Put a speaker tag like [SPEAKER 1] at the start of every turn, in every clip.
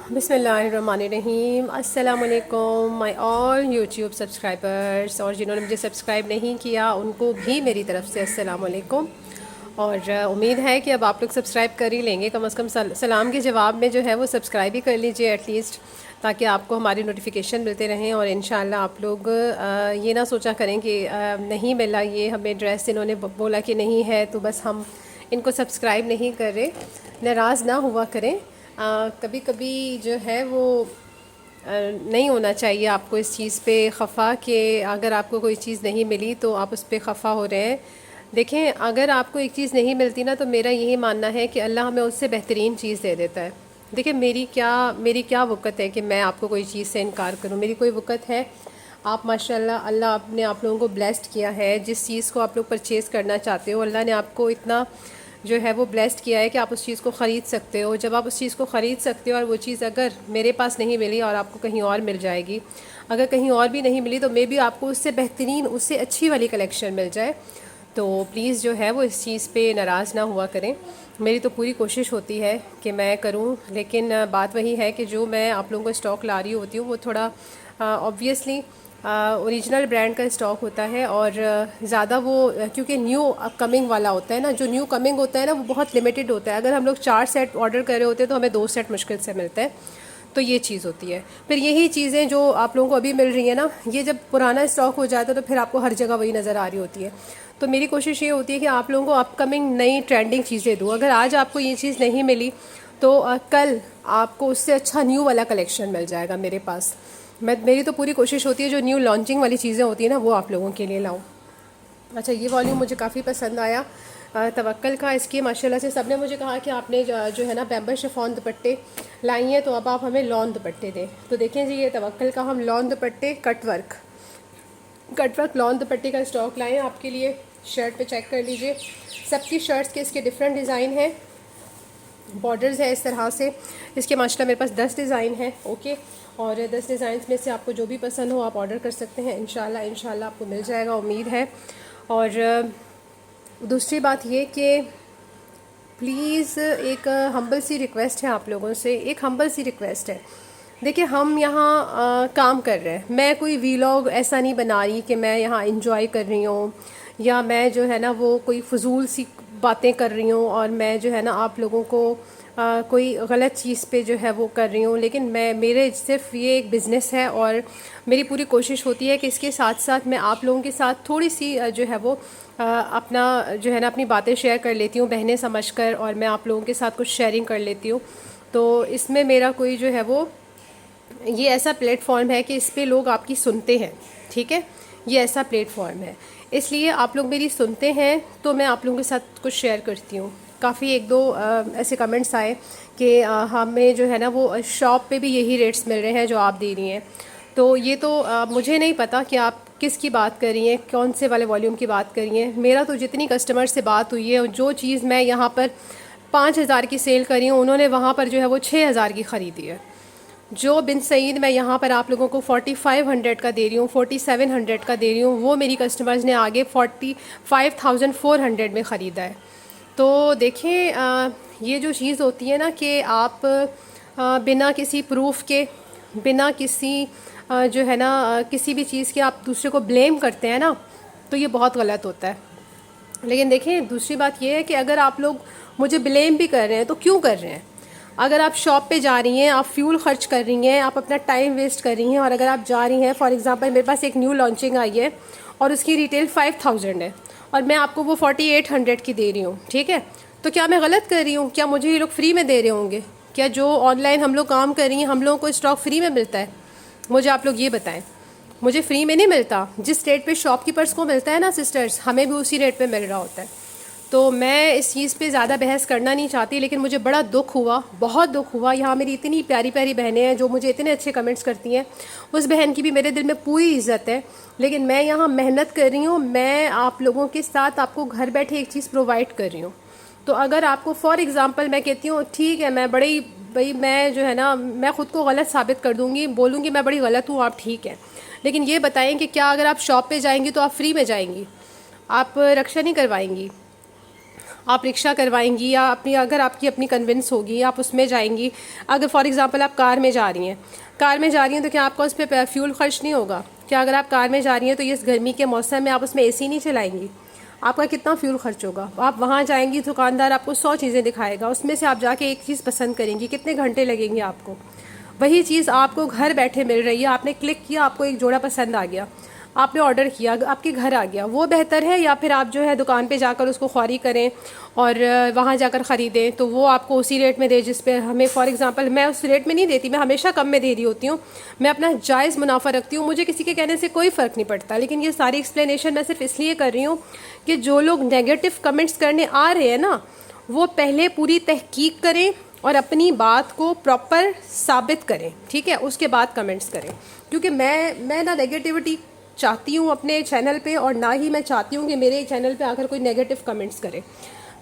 [SPEAKER 1] बिस्मिल्लाहिर्रहमानिर्रहीम। अस्सलाम वालेकुम माय ऑल यूट्यूब सब्सक्राइबर्स, और जिन्होंने मुझे सब्सक्राइब नहीं किया उनको भी मेरी तरफ़ से अस्सलाम वालेकुम। और उम्मीद है कि अब आप लोग सब्सक्राइब कर ही लेंगे, कम से कम सलाम के जवाब में जो है वो सब्सक्राइब ही कर लीजिए एटलीस्ट, ताकि आपको हमारी नोटिफिकेशन मिलते रहें। और इंशाल्लाह आप लोग ये ना सोचा करें कि नहीं मिला ये हमें ड्रेस, इन्होंने बोला कि नहीं है तो बस हम इनको सब्सक्राइब नहीं कर रहे, नाराज़ ना हुआ करें। कभी कभी जो है वो नहीं होना चाहिए आपको इस चीज़ पे खफा, कि अगर आपको कोई चीज़ नहीं मिली तो आप उस पर खफा हो रहे हैं। देखें, अगर आपको एक चीज़ नहीं मिलती ना, तो मेरा यही मानना है कि अल्लाह हमें उससे बेहतरीन चीज़ दे देता है। देखिए, मेरी क्या वक़्त है कि मैं आपको कोई चीज़ से इनकार करूं। मेरी कोई वक़्त है? आप माशाल्लाह, अल्लाह आपने आप लोगों को ब्लेस्ड किया है। जिस चीज़ को आप लोग परचेज़ करना चाहते हो, अल्लाह ने आपको इतना जो है वो ब्लेस्ड किया है कि आप उस चीज़ को ख़रीद सकते हो। जब आप उस चीज़ को ख़रीद सकते हो और वो चीज़ अगर मेरे पास नहीं मिली और आपको कहीं और मिल जाएगी, अगर कहीं और भी नहीं मिली तो मे बी आपको उससे बेहतरीन, उससे अच्छी वाली कलेक्शन मिल जाए। तो प्लीज़ जो है वो इस चीज़ पे नाराज़ ना हुआ करें। मेरी तो पूरी कोशिश होती है कि मैं करूं, लेकिन बात वही है कि जो मैं आप लोगों को स्टॉक ला रही होती हूँ वो थोड़ा ऑब्वियसली ओरिजिनल ब्रांड का स्टॉक होता है। और ज़्यादा वो क्योंकि न्यू कमिंग वाला होता है ना, जो न्यू कमिंग होता है ना वो बहुत लिमिटेड होता है। अगर हम लोग 4 सेट ऑर्डर कर रहे होते हैं तो हमें 2 सेट मुश्किल से मिलते हैं। तो ये चीज़ होती है। फिर यही चीज़ें जो आप लोगों को अभी मिल रही है ना, ये जब पुराना स्टॉक हो जाता है तो फिर आपको हर जगह वही नज़र आ रही होती है। तो मेरी कोशिश ये होती है कि आप लोगों को अपकमिंग नई ट्रेंडिंग चीज़ें दूँ। अगर आज आपको ये चीज़ नहीं मिली तो कल आपको उससे अच्छा न्यू वाला कलेक्शन मिल जाएगा मेरे पास। मेरी तो पूरी कोशिश होती है जो न्यू लॉन्चिंग वाली चीज़ें होती है ना वो आप लोगों के लिए लाऊं। अच्छा, ये वॉल्यूम मुझे काफ़ी पसंद आया तवक्कल का। इसकी माशाल्लाह से सबने मुझे कहा कि आपने जो है ना बैम्बर शिफॉन दुपट्टे लाई हैं, तो अब आप हमें लॉन दुपट्टे दें। तो देखें जी, ये तवक्कल का हम लॉन दुपट्टे कटवर्क लॉन दुपट्टे का स्टॉक लाए हैं आपके लिए। शर्ट पे चेक कर लीजिए, सबकी शर्ट्स के इसके डिफरेंट डिज़ाइन हैं, बॉर्डर्स है इस तरह से। इसके माशाल्लाह मेरे पास 10 डिज़ाइन है। ओके, और 10 डिज़ाइन में से आपको जो भी पसंद हो आप ऑर्डर कर सकते हैं। इंशाल्लाह आपको मिल जाएगा, उम्मीद है। और दूसरी बात ये कि प्लीज़ एक हम्बल सी रिक्वेस्ट है आप लोगों से, एक हम्बल सी रिक्वेस्ट है। देखिए, हम यहाँ काम कर रहे हैं, मैं कोई वीलॉग ऐसा नहीं बना रही कि मैं यहाँ इंजॉय कर रही हूँ, या मैं जो है ना वो कोई फजूल सी बातें कर रही हूँ, और मैं जो है ना आप लोगों को कोई गलत चीज़ पे जो है वो कर रही हूँ। लेकिन मेरे सिर्फ ये एक बिज़नेस है, और मेरी पूरी कोशिश होती है कि इसके साथ साथ मैं आप लोगों के साथ थोड़ी सी जो है वो अपना जो है ना अपनी बातें शेयर कर लेती हूँ बहनें समझकर, और मैं आप लोगों के साथ कुछ शेयरिंग कर लेती हूँ। तो इसमें मेरा कोई जो है वो ये ऐसा प्लेटफॉर्म है कि इस पे लोग आपकी सुनते हैं, ठीक है। ये ऐसा प्लेटफॉर्म है, इसलिए आप लोग मेरी सुनते हैं तो मैं आप लोगों के साथ कुछ शेयर करती हूँ। काफ़ी एक दो ऐसे कमेंट्स आए कि हमें जो है ना वो शॉप पे भी यही रेट्स मिल रहे हैं जो आप दे रही हैं। तो ये तो मुझे नहीं पता कि आप किसकी बात कर रही हैं, कौन से वाले वॉल्यूम की बात कर रही हैं। मेरा तो जितनी कस्टमर से बात हुई है, जो चीज़ मैं यहाँ पर 5,000 की सेल करी हूँ, उन्होंने वहाँ पर जो है वो 6,000 की ख़रीदी है। जो बिन सईद मैं यहाँ पर आप लोगों को 4500 का दे रही हूँ, 4700 का दे रही हूँ, वो मेरी कस्टमर्स ने आगे 45,400 में ख़रीदा है। तो देखें, ये जो चीज़ होती है ना कि आप बिना किसी प्रूफ के, बिना किसी जो है ना किसी भी चीज़ के आप दूसरे को ब्लेम करते हैं ना, तो ये बहुत गलत होता है। लेकिन देखें, दूसरी बात ये है कि अगर आप लोग मुझे ब्लेम भी कर रहे हैं तो क्यों कर रहे हैं? अगर आप शॉप पे जा रही हैं, आप फ्यूल खर्च कर रही हैं, आप अपना टाइम वेस्ट कर रही हैं, और अगर आप जा रही हैं, फॉर एग्जांपल मेरे पास एक न्यू लॉन्चिंग आई है और उसकी रिटेल 5000 है और मैं आपको वो 4800 की दे रही हूँ, ठीक है। तो क्या मैं गलत कर रही हूँ? क्या मुझे ये लोग फ्री में दे रहे होंगे? क्या जो ऑनलाइन हम लोग काम कर रही हैं हम लोगों को स्टॉक फ्री में मिलता है? मुझे आप लोग ये बताएं। मुझे फ्री में नहीं मिलता। जिस रेट पे शॉपकीपर्स को मिलता है ना सिस्टर्स, हमें भी उसी रेट पे मिल रहा होता है। तो मैं इस चीज़ पे ज़्यादा बहस करना नहीं चाहती, लेकिन मुझे बड़ा दुख हुआ, बहुत दुख हुआ। यहाँ मेरी इतनी प्यारी प्यारी बहनें हैं जो मुझे इतने अच्छे कमेंट्स करती हैं, उस बहन की भी मेरे दिल में पूरी इज़्ज़त है, लेकिन मैं यहाँ मेहनत कर रही हूँ, मैं आप लोगों के साथ आपको घर बैठे एक चीज़ प्रोवाइड कर रही हूँ। तो अगर आपको फॉर एग्ज़ाम्पल मैं कहती हूँ ठीक है, मैं बड़ी भाई मैं जो है ना मैं ख़ुद को गलत साबित कर दूँगी, बोलूँगी मैं बड़ी गलत हूँ, आप ठीक है, लेकिन ये बताएं कि क्या अगर आप शॉप पे जाएंगी तो आप फ्री में जाएंगी? आप रक्षा नहीं करवाएंगी? आप रिक्शा करवाएंगी या अपनी, अगर आपकी अपनी कन्विंस होगी आप उसमें जाएंगी। अगर फॉर एग्ज़ाम्पल आप कार में जा रही हैं, तो क्या आपका उस पर फ्यूल खर्च नहीं होगा? क्या अगर आप कार में जा रही हैं तो ये गर्मी के मौसम में आप उसमें एसी नहीं चलाएंगी? आपका कितना फ्यूल खर्च होगा? आप वहाँ जाएंगी, दुकानदार आपको 100 चीज़ें दिखाएगा, उसमें से आप जाके एक चीज़ पसंद करेंगी, कितने घंटे लगेंगे आपको? वही चीज़ आपको घर बैठे मिल रही है, आपने क्लिक किया, आपको एक जोड़ा पसंद आ गया, आपने ऑर्डर किया, आपके घर आ गया। वो बेहतर है या फिर आप जो है दुकान पे जाकर उसको ख्वारी करें और वहाँ जाकर ख़रीदें तो वो आपको उसी रेट में दे जिस पे हमें, फॉर एग्जांपल मैं उस रेट में नहीं देती, मैं हमेशा कम में दे रही होती हूँ, मैं अपना जायज़ मुनाफा रखती हूँ, मुझे किसी के कहने से कोई फ़र्क नहीं पड़ता। लेकिन ये सारी एक्सप्लेनेशन मैं सिर्फ इसलिए कर रही हूँ कि जो लोग नेगेटिव कमेंट्स करने आ रहे हैं ना, वो पहले पूरी तहकीक करें और अपनी बात को प्रॉपर साबित करें, ठीक है, उसके बाद कमेंट्स करें। क्योंकि मैं ना नेगेटिविटी चाहती हूँ अपने चैनल पे, और ना ही मैं चाहती हूँ कि मेरे चैनल पे आकर कोई नेगेटिव कमेंट्स करे।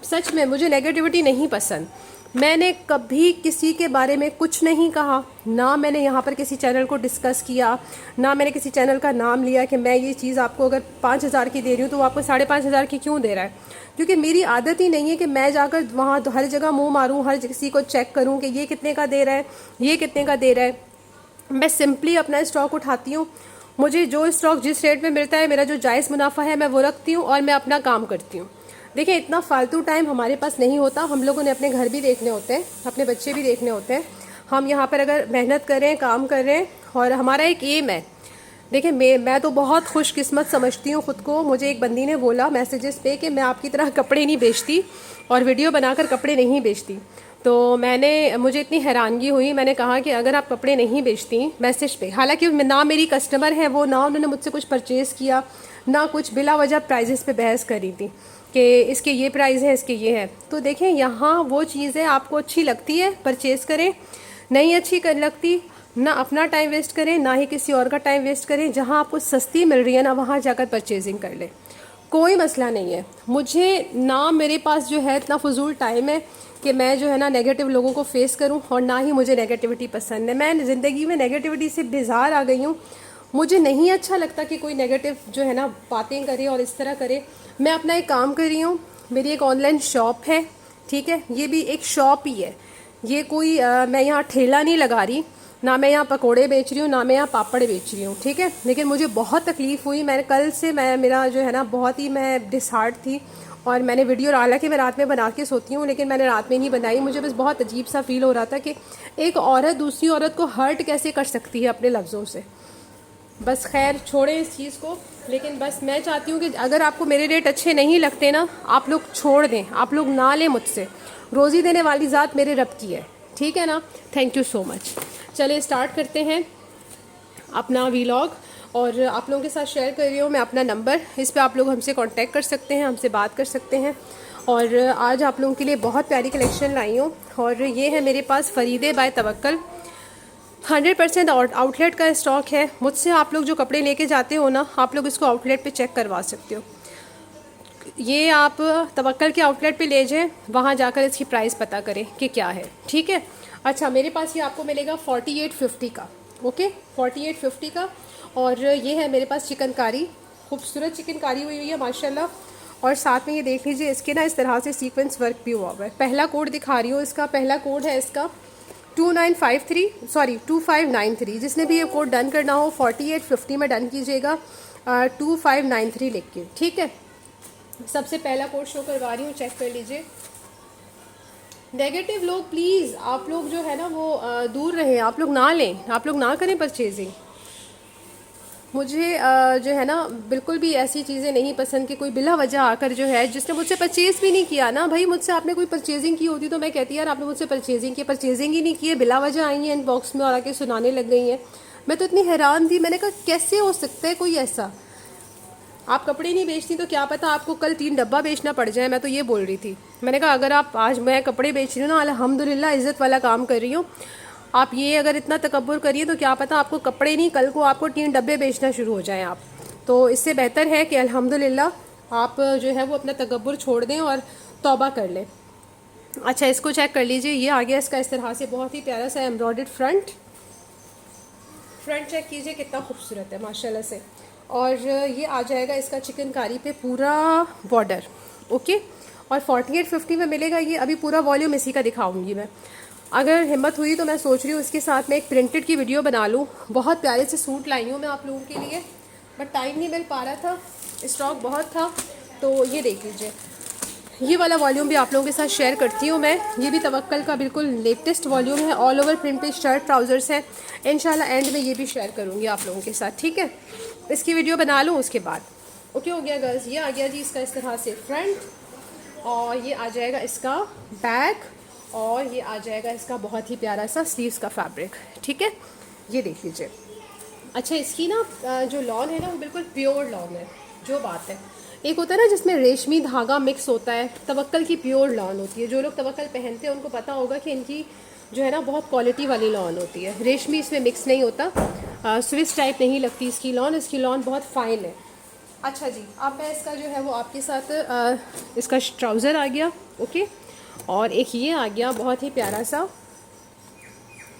[SPEAKER 1] सच में मुझे नेगेटिविटी नहीं पसंद। मैंने कभी किसी के बारे में कुछ नहीं कहा, ना मैंने यहाँ पर किसी चैनल को डिस्कस किया, ना मैंने किसी चैनल का नाम लिया कि मैं ये चीज़ आपको अगर 5,000 की दे रही हूँ तो वो आपको 5,500 की क्यों दे रहा है। क्योंकि मेरी आदत ही नहीं है कि मैं जाकर वहाँ हर जगह मुँह मारूँ, हर किसी को चेक करूँ कि ये कितने का दे रहा है, ये कितने का दे रहा है। मैं सिंपली अपना स्टॉक उठाती हूँ, मुझे जो स्टॉक जिस रेट में मिलता है, मेरा जो जायज़ मुनाफा है मैं वो रखती हूँ और मैं अपना काम करती हूँ। देखिए इतना फालतू टाइम हमारे पास नहीं होता, हम लोगों ने अपने घर भी देखने होते हैं, अपने बच्चे भी देखने होते हैं। हम यहाँ पर अगर मेहनत करें, काम कर रहे हैं और हमारा एक एम है। देखिए मैं तो बहुत खुशकिस्मत समझती हूँ ख़ुद को। मुझे एक बंदी ने बोला मैसेजेस पे कि मैं आपकी तरह कपड़े नहीं बेचती और वीडियो बनाकर कपड़े नहीं बेचती। तो मुझे इतनी हैरानगी हुई, मैंने कहा कि अगर आप कपड़े नहीं बेचती मैसेज पे, हालांकि ना मेरी कस्टमर है वो, ना उन्होंने मुझसे कुछ परचेज़ किया, ना कुछ, बिला वजह प्राइजेस पे बहस करी थी कि इसके ये प्राइस है, इसके ये है। तो देखें यहाँ वो चीज़ें आपको अच्छी लगती है परचेज़ करें, नहीं अच्छी कर लगती ना अपना टाइम वेस्ट करें ना ही किसी और का टाइम वेस्ट करें। जहाँ आपको सस्ती मिल रही है ना वहाँ जाकर परचेजिंग कर लें, कोई मसला नहीं है। मुझे ना मेरे पास जो है इतना फजूल टाइम है कि मैं जो है ना नेगेटिव लोगों को फेस करूं, और ना ही मुझे नेगेटिविटी पसंद है। मैं ज़िंदगी में नेगेटिविटी से बेजार आ गई हूं। मुझे नहीं अच्छा लगता कि कोई नेगेटिव जो है ना बातें करे और इस तरह करे। मैं अपना एक काम कर रही हूँ, मेरी एक ऑनलाइन शॉप है, ठीक है, ये भी एक शॉप ही है, ये कोई मैं यहाँ ठेला नहीं लगा रही, ना मैं यहाँ पकोड़े बेच रही हूँ, ना मैं यहाँ पापड़ बेच रही हूँ, ठीक है। लेकिन मुझे बहुत तकलीफ़ हुई, मैंने कल से मेरा जो है ना बहुत ही मैं डिसहार्ट थी, और मैंने वीडियो, हालांकि मैं रात में बना के सोती हूँ लेकिन मैंने रात में नहीं बनाई। मुझे बस बहुत अजीब सा फील हो रहा था कि एक औरत दूसरी औरत को हर्ट कैसे कर सकती है अपने लफ्ज़ों से। बस खैर छोड़ें इस चीज़ को। लेकिन बस मैं चाहती हूँ कि अगर आपको मेरे रेट अच्छे नहीं लगते ना, आप लोग छोड़ दें, आप लोग ना लें मुझसे। रोज़ी देने वाली ज़ात मेरे रब की है, ठीक है ना। Thank you so much. चलिए स्टार्ट करते हैं अपना वीलॉग, और आप लोगों के साथ शेयर कर रही हूँ मैं अपना नंबर, इस पे आप लोग हमसे कांटेक्ट कर सकते हैं, हमसे बात कर सकते हैं। और आज आप लोगों के लिए बहुत प्यारी कलेक्शन लाई हूँ, और ये है मेरे पास फरीदे बाय तवक्कल, 100% आउटलेट का स्टॉक है। मुझसे आप लोग जो कपड़े लेके जाते हो ना, आप लोग इसको आउटलेट पे चेक करवा सकते हो। ये आप तवक्कल के आउटलेट पे ले जाएं, वहाँ जाकर इसकी प्राइस पता करें कि क्या है, ठीक है। अच्छा, मेरे पास ये आपको मिलेगा 4850 का, ओके, 4850 का। और ये है मेरे पास चिकनकारी, खूबसूरत चिकनकारी हुई हुई है माशाल्लाह। और साथ में ये देख लीजिए, इसके ना इस तरह से सीक्वेंस वर्क भी हुआ है। पहला कोड दिखा रही हूँ, इसका पहला कोड है इसका 2593। जिसने भी ये कोड डन करना हो 4850 में डन कीजिएगा, 2593 लिख के, ठीक है। सबसे पहला कोड शो करवा रही हूँ, चेक कर लीजिए। नेगेटिव लोग प्लीज़ आप लोग जो है ना वो दूर रहें, आप लोग ना लें, आप लोग ना करें परचेजिंग। मुझे जो है ना बिल्कुल भी ऐसी चीज़ें नहीं पसंद कि कोई बिला वजह आकर जो है, जिसने मुझसे परचेज़ भी नहीं किया ना, भाई मुझसे आपने कोई परचेजिंग की होती तो मैं कहती यार आपने मुझसे परचेजिंग की, परचेजिंग ही नहीं की है, बिला वजह आई हैं इनबॉक्स में और आके सुनाने लग गई हैं। मैं तो इतनी हैरान थी, मैंने कहा कैसे हो सकता है कोई ऐसा। आप कपड़े नहीं बेचती तो क्या पता आपको कल 3 डब्बा बेचना पड़ जाए, मैं तो ये बोल रही थी। मैंने कहा अगर आप आज, मैं कपड़े बेच रही हूँ ना, अल्हम्दुलिल्लाह इज़्ज़त वाला काम कर रही हूँ, आप ये अगर इतना तकब्बुर करिए तो क्या पता आपको कपड़े नहीं, कल को आपको 3 डब्बे बेचना शुरू हो जाएं आप। तो इससे बेहतर है कि अल्हम्दुलिल्लाह आप जो है वो अपना तकब्बुर छोड़ दें और तौबा कर लें। अच्छा, इसको चेक कर लीजिए, ये आ गया इसका इस तरह से बहुत ही प्यारा सा एम्ब्रॉयडर्ड फ्रंट चेक कीजिए कितना खूबसूरत है माशाल्लाह से। और ये आ जाएगा इसका चिकनकारी पे पूरा बॉर्डर, ओके। और 4850 में मिलेगा ये। अभी पूरा वॉल्यूम इसी का दिखाऊंगी मैं। अगर हिम्मत हुई तो मैं सोच रही हूँ इसके साथ मैं एक प्रिंटेड की वीडियो बना लूँ। बहुत प्यारे से सूट लाई हूँ मैं आप लोगों के लिए, बट टाइम नहीं मिल पा रहा था, स्टॉक बहुत था। तो ये देख लीजिए, ये वाला वॉल्यूम भी आप लोगों के साथ शेयर करती हूँ मैं। ये भी तवक्कल का बिल्कुल लेटेस्ट वॉल्यूम है, ऑल ओवर प्रिंट पे शर्ट ट्राउजर्स है। इंशाल्लाह एंड में ये भी शेयर करूँगी आप लोगों के साथ, ठीक है। इसकी वीडियो बना लूँ उसके बाद। ओके हो गया गर्ल्स। ये आ गया जी इसका इस तरह से फ्रंट, और ये आ जाएगा इसका बैक, और ये आ जाएगा इसका बहुत ही प्यारा सा स्लीव्स का फैब्रिक, ठीक है। ये देख लीजिए। अच्छा, इसकी ना जो लॉन है ना वो बिल्कुल प्योर लॉन है। जो बात है, एक होता है ना जिसमें रेशमी धागा मिक्स होता है, तवक्कल की प्योर लॉन होती है। जो लोग तवक्कल पहनते हैं उनको पता होगा कि इनकी जो है ना बहुत क्वालिटी वाली लॉन होती है। रेशमी इसमें मिक्स नहीं होता, स्विस टाइप नहीं लगती इसकी लॉन बहुत फाइन है। अच्छा जी, अब मैं इसका जो है वो आपके साथ इसका ट्राउज़र आ गया, ओके। और एक ये आ गया बहुत ही प्यारा सा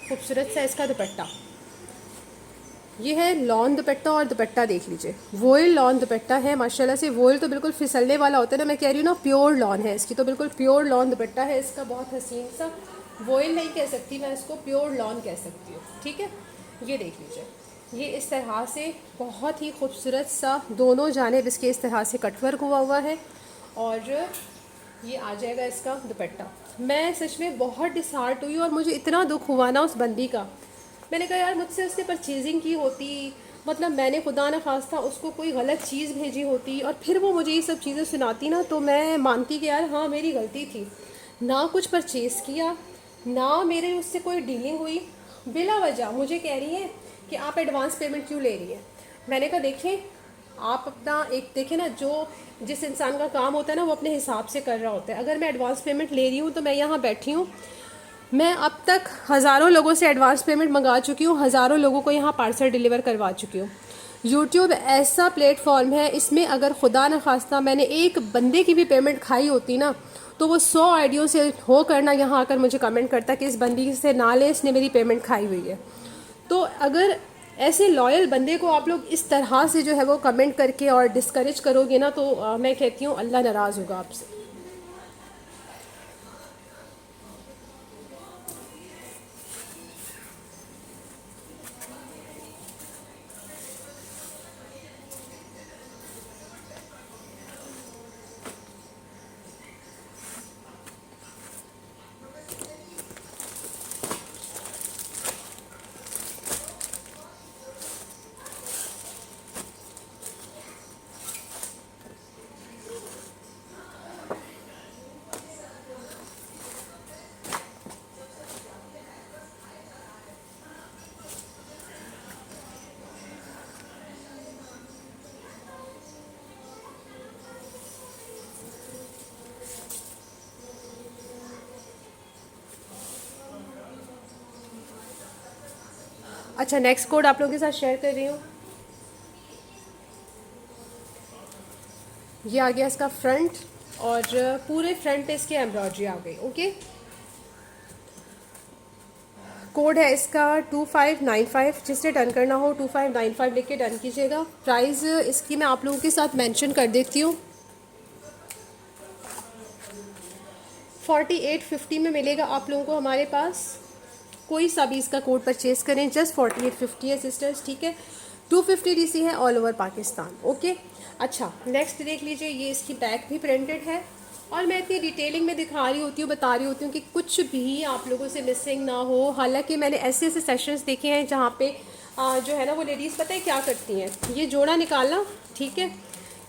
[SPEAKER 1] खूबसूरत सा इसका दुपट्टा। ये है लॉन दुपट्टा, और दुपट्टा देख लीजिए, वोइल लॉन दुपट्टा है माशाल्लाह से। वोइल तो बिल्कुल फिसलने वाला होता है ना, मैं कह रही हूँ ना प्योर लॉन है इसकी, तो बिल्कुल प्योर लॉन दुपट्टा है इसका, बहुत हसीन सा। वोइल नहीं कह सकती मैं इसको, प्योर लॉन कह सकती हूँ, ठीक है। ये देख लीजिए, ये इस तरह से बहुत ही खूबसूरत सा दोनों जानिब इसके इस तरह से कटवर्क हुआ है। और ये आ जाएगा इसका दुपट्टा। मैं सच में बहुत डिसहार्ट हुई और मुझे इतना दुख हुआ ना उस बंदी का। मैंने कहा यार मुझसे उसने परचेजिंग की होती, मतलब मैंने खुदा न खास्ता उसको कोई गलत चीज़ भेजी होती और फिर वो मुझे ये सब चीज़ें सुनाती ना, तो मैं मानती कि यार हाँ मेरी गलती थी। ना कुछ परचेज़ किया, ना मेरे उससे कोई डीलिंग हुई, बिला वजह मुझे कह रही है कि आप एडवांस पेमेंट क्यों ले रही है। मैंने कहा देखें, आप अपना एक देखें ना, जो जिस इंसान का काम होता है ना वो अपने हिसाब से कर रहा होता है। अगर मैं एडवांस पेमेंट ले रही हूँ तो मैं यहाँ बैठी हूँ, मैं अब तक हज़ारों लोगों से एडवांस पेमेंट मंगा चुकी हूँ, हज़ारों लोगों को यहाँ पार्सल डिलीवर करवा चुकी हूँ। यूट्यूब ऐसा प्लेटफॉर्म है, इसमें अगर खुदा न खास्ता मैंने एक बंदे की भी पेमेंट खाई होती ना, तो वो 100 आइडियों से हो करना यहाँ आकर मुझे कमेंट करता कि इस बंदी से ना ले, इसने मेरी पेमेंट खाई हुई है। तो अगर ऐसे लॉयल बंदे को आप लोग इस तरह से जो है वो कमेंट करके और डिस्करेज करोगे ना, तो मैं कहती हूँ अल्लाह नाराज़ होगा आपसे। अच्छा, नेक्स्ट कोड आप लोगों के साथ शेयर कर रही हूँ। ये आ गया इसका फ्रंट, और पूरे फ्रंट पे इसकी एम्ब्रॉयडरी आ गई, ओके। कोड है इसका 2595, जिससे डन करना हो 2595 लिख के डन कीजिएगा। प्राइस इसकी मैं आप लोगों के साथ मेंशन कर देती हूँ, 4850 में मिलेगा आप लोगों को हमारे पास। कोई सा भी इसका कोड परचेज करें, जस्ट 4850 है सिस्टर्स, ठीक है। 250 DC है ऑल ओवर पाकिस्तान, ओके। अच्छा, नेक्स्ट देख लीजिए, ये इसकी बैक भी प्रिंटेड है, और मैं इतनी डिटेलिंग में दिखा रही होती हूँ, बता रही होती हूँ कि कुछ भी आप लोगों से मिसिंग ना हो। हालांकि मैंने ऐसे ऐसे सेशंस देखे हैं जहाँ पे जो है ना वो लेडीज़ पता है क्या करती हैं, ये जोड़ा निकालना, ठीक है,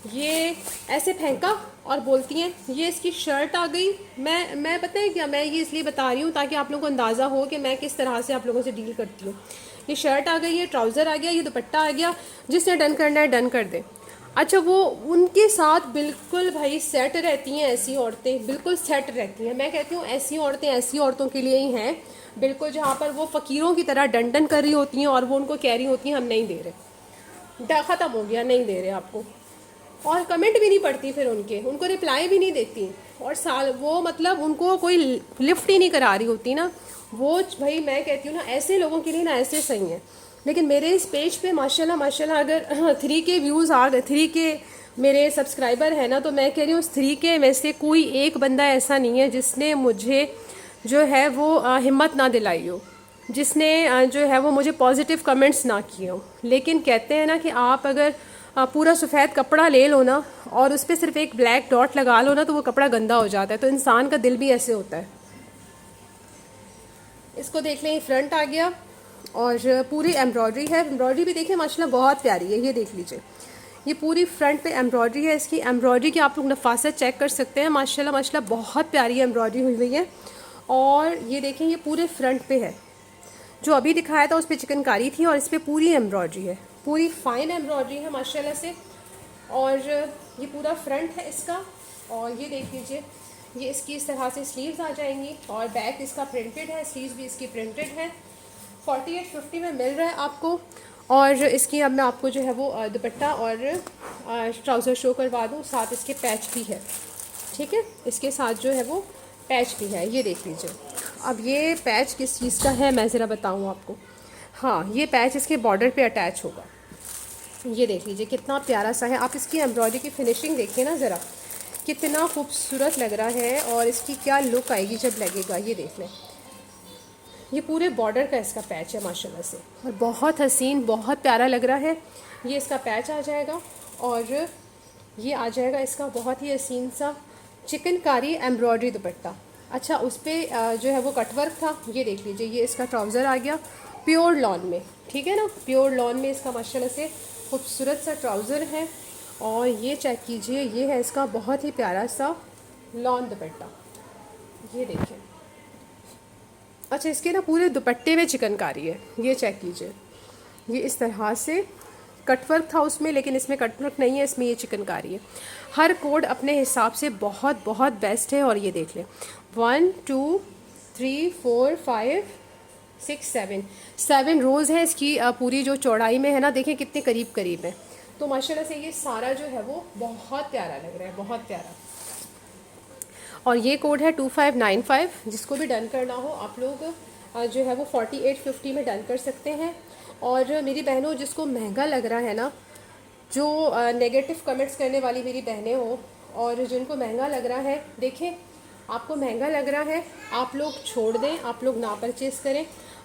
[SPEAKER 1] ये ऐसे फेंका और बोलती हैं ये इसकी शर्ट आ गई। मैं पता है क्या, मैं ये इसलिए बता रही हूँ ताकि आप लोगों को अंदाज़ा हो कि मैं किस तरह से आप लोगों से डील करती हूँ। ये शर्ट आ गई, ये ट्राउज़र आ गया, ये दुपट्टा आ गया, जिसने डन करना है डन कर दे। अच्छा, वो उनके साथ बिल्कुल भाई सेट रहती हैं ऐसी औरतें, बिल्कुल सेट रहती हैं। मैं कहती हूँ ऐसी औरतें ऐसी औरतों के लिए ही हैं, बिल्कुल जहाँ पर वो फ़कीरों की तरह डंडन कर रही होती हैं और वो उनको कह रही होती हैं हम नहीं दे रहे, ख़त्म हो गया, नहीं दे रहे आपको। और कमेंट भी नहीं पड़ती फिर उनको रिप्लाई भी नहीं देती, और साल वो मतलब उनको कोई लिफ्ट ही नहीं करा रही होती ना वो। भाई मैं कहती हूँ ना ऐसे लोगों के लिए ना ऐसे सही हैं। लेकिन मेरे इस पेज पे माशाल्लाह माशाल्लाह अगर 3K व्यूज़ आ गए, 3K मेरे सब्सक्राइबर है ना, तो मैं कह रही हूँ उस 3K में से कोई एक बंदा ऐसा नहीं है जिसने मुझे जो है वो हिम्मत ना दिलाई हो, जिसने जो है वो मुझे पॉजिटिव कमेंट्स ना किए हो। लेकिन कहते हैं ना कि आप अगर पूरा सफ़ेद कपड़ा ले लो ना और उस पर सिर्फ एक ब्लैक डॉट लगा लो ना, तो वो कपड़ा गंदा हो जाता है। तो इंसान का दिल भी ऐसे होता है। इसको देख लें, फ्रंट आ गया और पूरी एम्ब्रॉयडरी है। एम्ब्रॉयडरी भी देखिए माशाल्लाह बहुत प्यारी है, ये देख लीजिए, ये पूरी फ्रंट पे एम्ब्रॉयडरी है। इसकी एम्ब्रॉयडरी की आप लोग नफासत चेक कर सकते हैं, माशाल्लाह माशाल्लाह बहुत प्यारी एम्ब्रॉयडरी हुई हुई है। और ये देखें, ये पूरे फ्रंट पे है। जो अभी दिखाया था उस पर चिकनकारी थी और इस पर पूरी एम्ब्रॉयडरी है, पूरी फाइन एम्ब्रॉयडरी है माशाल्लाह से। और ये पूरा फ्रंट है इसका। और ये देख लीजिए, ये इसकी इस तरह से स्लीव्स आ जाएंगी और बैक इसका प्रिंटेड है, स्लीव्स भी इसकी प्रिंटेड है। 4850 में मिल रहा है आपको। और इसकी अब मैं आपको जो है वो दुपट्टा और ट्राउज़र शो करवा दूँ, साथ इसके पैच भी है। ठीक है, इसके साथ जो है वो पैच भी है, ये देख लीजिए। अब ये पैच किस चीज़ का है मैं ज़रा बताऊँ आपको। हाँ, ये पैच इसके बॉर्डर पे अटैच होगा। ये देख लीजिए कितना प्यारा सा है। आप इसकी एम्ब्रॉयडरी की फिनिशिंग देखिए ना ज़रा, कितना खूबसूरत लग रहा है। और इसकी क्या लुक आएगी जब लगेगा, ये देख लें। ये पूरे बॉर्डर का इसका पैच है माशाल्लाह से, और बहुत हसीन, बहुत प्यारा लग रहा है। ये इसका पैच आ जाएगा और ये आ जाएगा इसका बहुत ही हसीन सा चिकनकारी एम्ब्रॉयडरी दुपट्टा। अच्छा, उस पर जो है वो कटवर्क था, ये देख लीजिए। ये इसका ट्राउज़र आ गया प्योर लॉन में, ठीक है ना, प्योर लॉन में इसका माशाल्लाह से खूबसूरत सा ट्राउज़र है। और ये चेक कीजिए, ये है इसका बहुत ही प्यारा सा लॉन दुपट्टा, ये देखिए। अच्छा, इसके ना पूरे दुपट्टे में चिकनकारी है, ये चेक कीजिए। ये इस तरह से कटवर्क था उसमें, लेकिन इसमें कटवर्क नहीं है, इसमें ये चिकनकारी है। हर कोड अपने हिसाब से बहुत बहुत बेस्ट है। और ये देख लें, 1 2 3 4 5 6 7 रोज़ है इसकी पूरी जो चौड़ाई में है ना, देखें कितने करीब करीब है। तो माशाल्लाह से ये सारा जो है वो बहुत प्यारा लग रहा है, बहुत प्यारा। और ये कोड है 2595, जिसको भी डन करना हो आप लोग जो है वो 4850 में डन कर सकते हैं। और मेरी बहनों, जिसको महंगा लग रहा है ना, जो नेगेटिव कमेंट्स करने वाली मेरी बहनें हो और जिनको महंगा लग रहा है, देखें आपको महंगा लग रहा है, आप लोग छोड़ दें, आप लोग ना परचेज़ करें,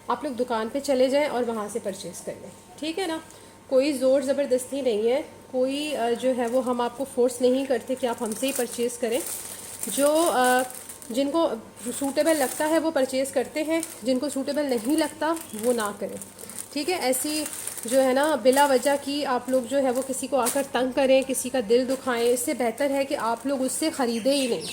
[SPEAKER 1] आप लोग दुकान पे चले जाएं और वहाँ से परचेज़ कर लें, ठीक है ना। कोई ज़ोर ज़बरदस्ती नहीं है, कोई जो है वो हम आपको फोर्स नहीं करते कि आप हमसे ही परचेज़ करें। जो जिनको सूटेबल लगता है वो परचेज़ करते हैं, जिनको सूटेबल नहीं लगता वो ना करें, ठीक है। ऐसी जो है ना बिला वजह की आप लोग जो है वो किसी को आकर तंग करें, किसी का दिल दुखाएं, इससे बेहतर है कि आप लोग उससे ख़रीदें ही नहीं।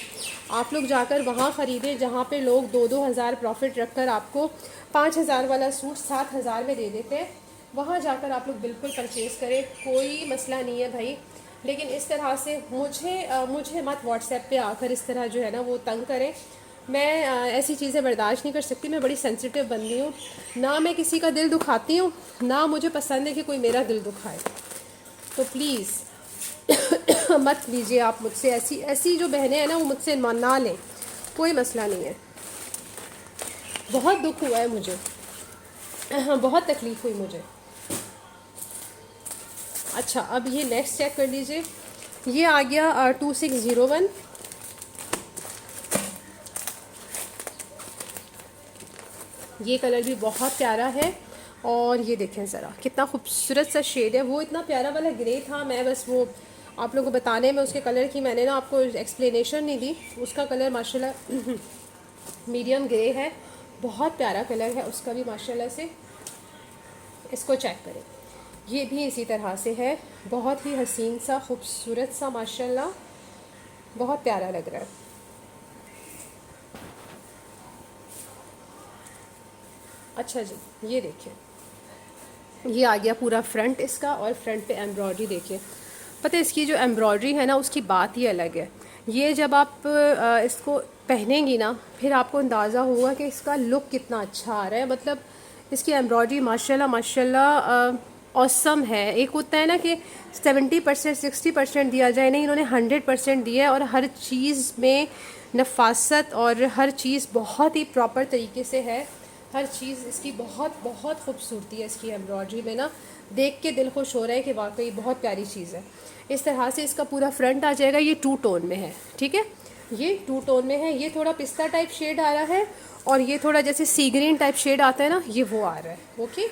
[SPEAKER 1] आप लोग जाकर वहाँ ख़रीदें जहाँ पे लोग 2-2 हज़ार प्रॉफिट रखकर आपको 5,000 वाला सूट 7,000 में दे देते हैं। वहाँ जाकर आप लोग बिल्कुल परचेज़ करें, कोई मसला नहीं है भाई। लेकिन इस तरह से मुझे मत व्हाट्सएप पे आकर इस तरह जो है ना वो तंग करें। मैं ऐसी चीज़ें बर्दाश्त नहीं कर सकती, मैं बड़ी सेंसिटिव बंदी हूँ। ना मैं किसी का दिल दुखाती हूँ, ना मुझे पसंद है कि कोई मेरा दिल दुखाए। तो प्लीज़ मत लीजिए आप मुझसे, ऐसी जो बहनें हैं ना वो मुझसे ना लें, कोई मसला नहीं है। बहुत दुख हुआ है मुझे, बहुत तकलीफ़ हुई मुझे। अच्छा, अब ये नेक्स्ट चेक कर लीजिए। ये आ गया 2601। ये कलर भी बहुत प्यारा है। और ये देखें ज़रा कितना खूबसूरत सा शेड है। वो इतना प्यारा वाला ग्रे था, मैं बस वो आप लोगों को बताने में उसके कलर की मैंने ना आपको एक्सप्लेनेशन नहीं दी। उसका कलर माशाल्लाह मीडियम ग्रे है, बहुत प्यारा कलर है उसका भी माशाल्लाह से। इसको चेक करें, ये भी इसी तरह से है, बहुत ही हसीन सा खूबसूरत सा माशाल्लाह, बहुत प्यारा लग रहा है। अच्छा जी, ये देखिए, ये आ गया पूरा फ्रंट इसका। और फ्रंट पे एम्ब्रॉयडरी देखिए, पता है इसकी जो एम्ब्रॉयडरी है ना उसकी बात ही अलग है। ये जब आप इसको पहनेंगी ना, फिर आपको अंदाज़ा होगा कि इसका लुक कितना अच्छा आ रहा है। मतलब इसकी एम्ब्रॉयडरी माशाल्लाह माशाल्लाह ऑसम है। एक होता है ना कि 70% 60% दिया जाए, नहीं, इन्होंने 100% दिया है। और हर चीज़ में नफासत और हर चीज़ बहुत ही प्रॉपर तरीके से है। हर चीज़ इसकी बहुत बहुत खूबसूरती है इसकी एम्ब्रॉयडरी में ना, देख के दिल खुश हो रहा है कि वाकई बहुत प्यारी चीज़ है। इस तरह से इसका पूरा फ्रंट आ जाएगा। ये 2 टोन में है, ठीक है, ये 2 टोन में है। ये थोड़ा पिस्ता टाइप शेड आ रहा है और ये थोड़ा जैसे सी ग्रीन टाइप शेड आता है ना, ये वो आ रहा है। ओके,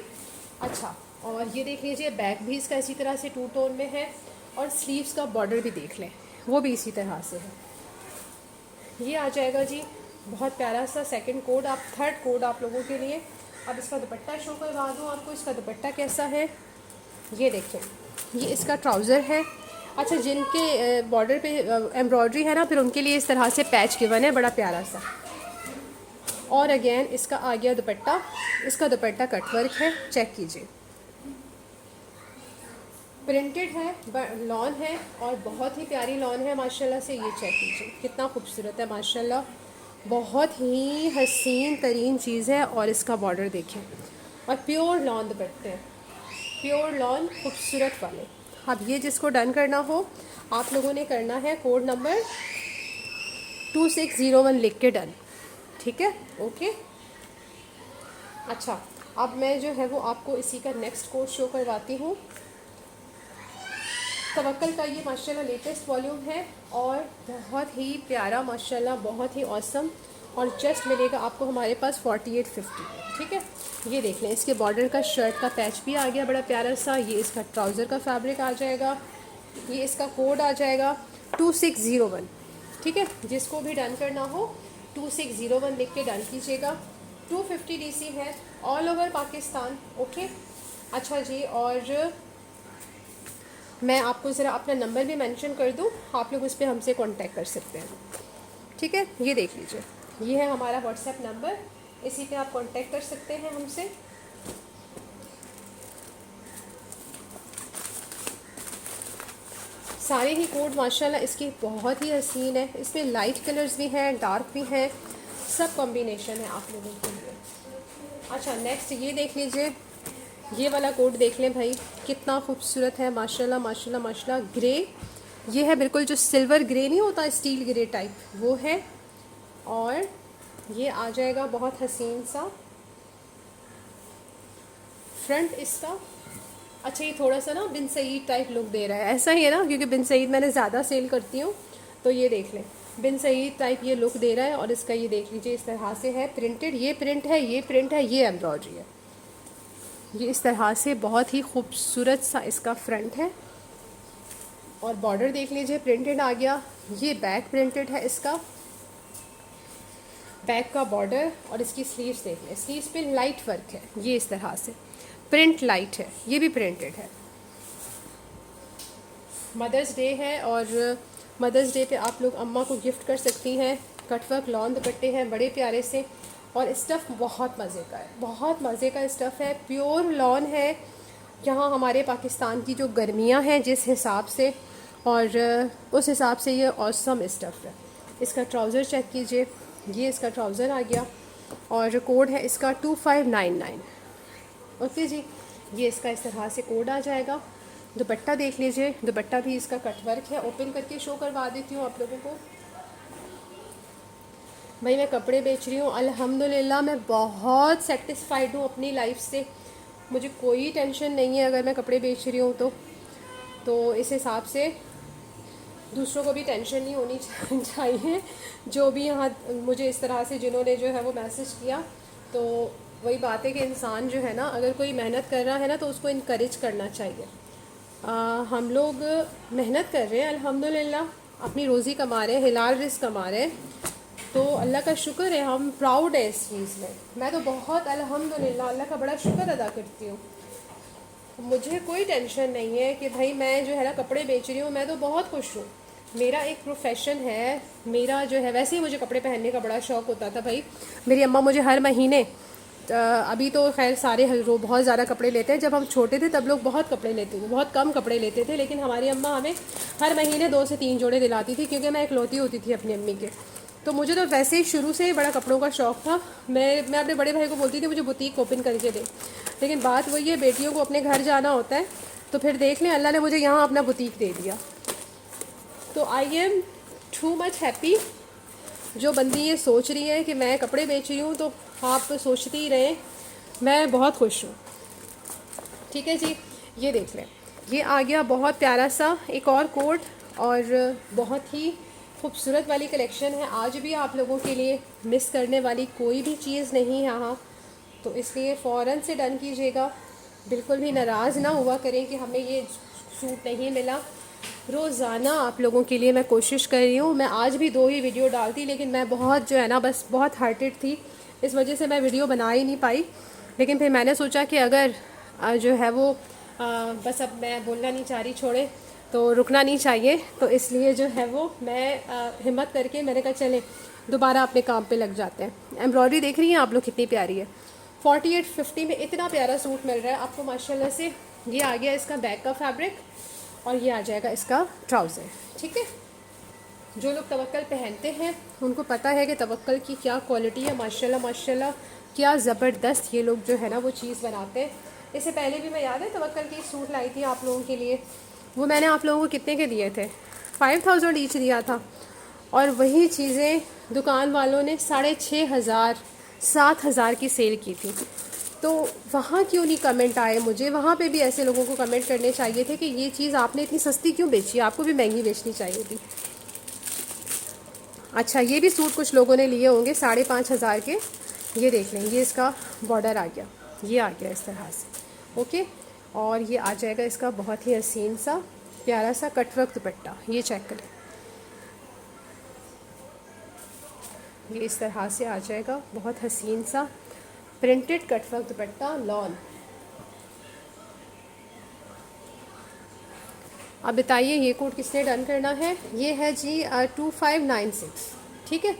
[SPEAKER 1] अच्छा, और ये देख लीजिए बैक भी इसका इसी तरह से 2 टोन में है और स्लीव्स का बॉर्डर भी देख लें, वो भी इसी तरह से है। ये आ जाएगा जी बहुत प्यारा सा सेकंड कोड, आप थर्ड कोड आप लोगों के लिए। अब इसका दुपट्टा शो करवा दूँ आपको, इसका दुपट्टा कैसा है ये देखें। ये इसका ट्राउज़र है। अच्छा, जिनके बॉर्डर पे एम्ब्रॉयडरी है ना, फिर उनके लिए इस तरह से पैच गिवन है बड़ा प्यारा सा। और अगेन इसका आ गया दुपट्टा, इसका दुपट्टा कटवर्क है, चेक कीजिए, प्रिंटेड है, लॉन है और बहुत ही प्यारी लॉन है माशाल्लाह से। ये चेक कीजिए कितना खूबसूरत है माशाल्लाह, बहुत ही हसीन तरीन चीज़ है। और इसका बॉर्डर देखें, और प्योर लॉन दुपट्टे, प्योर लॉन खूबसूरत वाले। अब ये जिसको डन करना हो आप लोगों ने करना है कोड नंबर 2601 लिख के डन, ठीक है, ओके। अच्छा, अब मैं जो है वो आपको इसी का नेक्स्ट कोड शो करवाती हूँ। तवक्कल का ये माशाल्लाह लेटेस्ट वॉल्यूम है और बहुत ही प्यारा माशाल्लाह, बहुत ही औसम। और जस्ट मिलेगा आपको हमारे पास 4850, ठीक है। ये देख लें, इसके बॉर्डर का शर्ट का पैच भी आ गया बड़ा प्यारा सा। ये इसका ट्राउज़र का फैब्रिक आ जाएगा। ये इसका कोड आ जाएगा 2601, ठीक है। जिसको भी डन करना हो 2601 लिख के डन कीजिएगा। 250 DC है ऑल ओवर पाकिस्तान, ओके। अच्छा जी, और मैं आपको ज़रा अपना नंबर भी मेंशन कर दूं, आप लोग उस पर हमसे कांटेक्ट कर सकते हैं, ठीक है। ये देख लीजिए, ये है हमारा व्हाट्सएप नंबर, इसी पे आप कांटेक्ट कर सकते हैं हमसे। सारे ही कोड माशाल्लाह इसकी बहुत ही हसीन है। इसमें लाइट कलर्स भी हैं, डार्क भी हैं, सब कॉम्बिनेशन है आप लोगों के लिए। अच्छा, नेक्स्ट ये देख लीजिए, ये वाला कोड देख लें भाई, कितना खूबसूरत है माशाल्लाह माशाल्लाह माशाल्लाह। ग्रे, ये है बिल्कुल जो सिल्वर ग्रे नहीं होता, स्टील ग्रे टाइप, वो है। और ये आ जाएगा बहुत हसीन सा फ्रंट इसका। अच्छा, ये थोड़ा सा ना बिन सईद टाइप लुक दे रहा है, ऐसा ही है ना, क्योंकि बिन सईद मैंने ज़्यादा सेल करती हूँ, तो ये देख लें बिन सईद टाइप ये लुक दे रहा है। और इसका ये देख लीजिए इस तरह से है प्रिंटेड, ये प्रिंट है, ये प्रिंट है, ये एम्ब्रॉयडरी है। ये इस तरह से बहुत ही खूबसूरत सा इसका फ्रंट है। और बॉर्डर देख लीजिए प्रिंटेड आ गया। ये बैक प्रिंटेड है इसका, बैक का बॉर्डर। और इसकी स्लीव्स देख लें, स्लीव्स पे लाइट वर्क है, ये इस तरह से प्रिंट लाइट है, ये भी प्रिंटेड है। मदर्स डे है और मदर्स डे पे आप लोग अम्मा को गिफ्ट कर सकती हैं। कटवर्क लॉन दुपट्टे हैं बड़े प्यारे से, और स्टफ़ बहुत मज़े का है, बहुत मज़े का स्टफ़ है, प्योर लॉन है। यहाँ हमारे पाकिस्तान की जो गर्मियाँ हैं जिस हिसाब से, और उस हिसाब से ये औसम स्टफ़ है। इसका ट्राउज़र चेक कीजिए, ये इसका ट्राउज़र आ गया और कोड है इसका 2599, ओके जी। ये इसका इस तरह से कोड आ जाएगा। दुपट्टा देख लीजिए, दुपट्टा भी इसका कटवर्क है, ओपन करके शो करवा देती हूँ आप लोगों को। भाई मैं कपड़े बेच रही हूँ अल्हम्दुलिल्लाह, मैं बहुत सेटिस्फाइड हूँ अपनी लाइफ से, मुझे कोई टेंशन नहीं है अगर मैं कपड़े बेच रही हूँ तो इस हिसाब से दूसरों को भी टेंशन नहीं होनी चाहिए। जो भी यहाँ मुझे इस तरह से जिन्होंने जो है वो मैसेज किया, तो वही बात है कि इंसान जो है ना, अगर कोई मेहनत कर रहा है ना तो उसको इनकरेज करना चाहिए। हम लोग मेहनत कर रहे हैं अल्हम्दुलिल्लाह, अपनी रोज़ी कमा रहे हैं, हिलाल रिस्क कमा रहे हैं, तो अल्लाह का शुक्र है, हम प्राउड है इस चीज़ में। मैं तो बहुत अल्हम्दुलिल्लाह अल्लाह का बड़ा शुक्र अदा करती हूँ। मुझे कोई टेंशन नहीं है कि भाई मैं जो है ना कपड़े बेच रही हूँ, मैं तो बहुत खुश हूँ। मेरा एक प्रोफेशन है, मेरा जो है, वैसे ही मुझे कपड़े पहनने का बड़ा शौक़ होता था भाई। मेरी अम्मा मुझे हर महीने, अभी तो खैर सारे बहुत ज़्यादा कपड़े लेते हैं, जब हम छोटे थे तब लोग बहुत कपड़े लेते थे, बहुत कम कपड़े लेते थे, लेकिन हमारी अम्मा हमें हर महीने 2 से 3 जोड़े दिलाती थी, क्योंकि मैं इकलौती होती थी अपनी अम्मी के। तो मुझे तो वैसे ही शुरू से ही बड़ा कपड़ों का शौक़ था। मैं अपने बड़े भाई को बोलती थी मुझे बुटीक ओपन करके दे, लेकिन बात वही है, बेटियों को अपने घर जाना होता है। तो फिर देख लें, अल्लाह ने मुझे यहाँ अपना बुटीक दे दिया। तो I am too much happy. जो बंदी ये सोच रही है कि मैं कपड़े बेच रही हूँ तो आप तो सोचते ही रहें, मैं बहुत खुश हूँ। ठीक है जी, ये देख लें, ये आ गया बहुत प्यारा सा एक और कोट, और बहुत ही खूबसूरत वाली कलेक्शन है। आज भी आप लोगों के लिए मिस करने वाली कोई भी चीज़ नहीं है यहाँ, तो इसलिए फ़ौरन से डन कीजिएगा। बिल्कुल भी नाराज़ ना हुआ करें कि हमें ये सूट नहीं मिला। रोज़ाना आप लोगों के लिए मैं कोशिश कर रही हूँ। मैं आज भी 2 ही वीडियो डालती, लेकिन मैं बहुत जो है ना, बस बहुत हार्टेड थी, इस वजह से मैं वीडियो बना ही नहीं पाई। लेकिन फिर मैंने सोचा कि अगर जो है वो बस अब मैं बोलना नहीं चाह रही, छोड़े, तो रुकना नहीं चाहिए, तो इसलिए जो है वो मैं हिम्मत करके मैंने कहा चले दोबारा अपने काम पे लग जाते हैं। एम्ब्रॉयडरी देख रही हैं आप लोग कितनी प्यारी है। 4850 में इतना प्यारा सूट मिल रहा है आपको माशाल्लाह से। ये आ गया इसका बैक का फैब्रिक, और ये आ जाएगा इसका ट्राउज़र। ठीक है, जो लोग तवक्कल पहनते हैं उनको पता है कि तवक्कल की क्या क्वालिटी है। माशाल्लाह माशाल्लाह, क्या ज़बरदस्त ये लोग जो है ना वो चीज़ बनाते हैं। इससे पहले भी मैं याद है तवक्कल की सूट लाई थी आप लोगों के लिए, वो मैंने आप लोगों को कितने के दिए थे, 5000 ईच दिया था, और वही चीज़ें दुकान वालों ने 6500 7000 की सेल की थी। तो वहाँ क्यों नहीं कमेंट आए मुझे? वहाँ पे भी ऐसे लोगों को कमेंट करने चाहिए थे कि ये चीज़ आपने इतनी सस्ती क्यों बेची, आपको भी महंगी बेचनी चाहिए थी। अच्छा, ये भी सूट कुछ लोगों ने लिए होंगे 5500 के। ये देख लें, ये इसका बॉर्डर आ गया, ये आ गया इस तरह से। ओके, और ये आ जाएगा इसका बहुत ही हसीन सा प्यारा सा कटवर्क दुपट्टा। ये चेक करें, ये इस तरह से आ जाएगा, बहुत हसीन सा प्रिंटेड कटवर्क दुपट्टा लॉन। अब बताइए ये कोड किसने डन करना है? ये है जी 2596। ठीक है,